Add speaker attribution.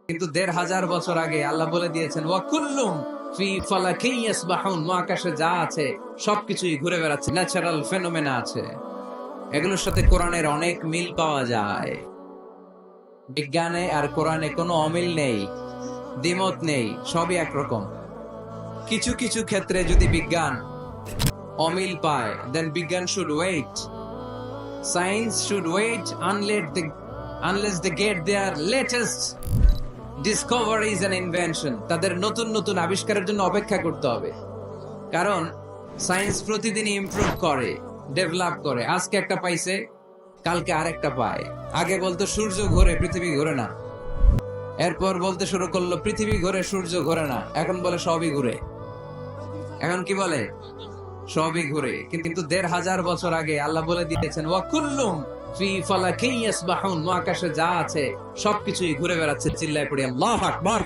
Speaker 1: কিন্তু ১৫০০ বছর আগে আল্লাহ বলে দিয়েছেন ওয়াকুল্লুম ফি ফালাকিন ইয়াসবাহুন, মহাকাশে যা আছে সবকিছুই ঘুরে বেড়াচ্ছে, ন্যাচারাল ফেনোমেনা আছে। এগুলোর সাথে কোরআনের অনেক মিল পাওয়া যায়। বিজ্ঞানে আর কোরআনে কোনো অমিল নেই, দ্বিমত নেই, সবই একরকম। কিছু কিছু ক্ষেত্রে যদি বিজ্ঞান অমিল পায়, দেন বিজ্ঞান should wait, science should wait unless they get their latest discoveries and invention, তাদের নতুন নতুন আবিষ্কারের জন্য অপেক্ষা করতে হবে। কারণ সায়েন্স প্রতিদিন ইমপ্রুভ করে, ডেভেলপ করে। আজকে একটা পাইছে, কালকে আরেকটা পায়। আগে বলতো সূর্য ঘোরে, পৃথিবী ঘোরে না। এরপর বলতে শুরু করলো পৃথিবী ঘোরে, সূর্য ঘোরে না। এখন বলে সবই ঘুরে। এখন কি বলে? সবই ঘুরে। কিন্তু ১৫০০ বছর আগে আল্লাহ বলে দিয়েছেন ওয়াকুল্লুম ফি ফালাকিন ইয়াসবাহুন, মহাকাশে যা আছে সবকিছুই ঘুরে বেড়াচ্ছে। চিল্লায় পড়ি আল্লাহু আকবার।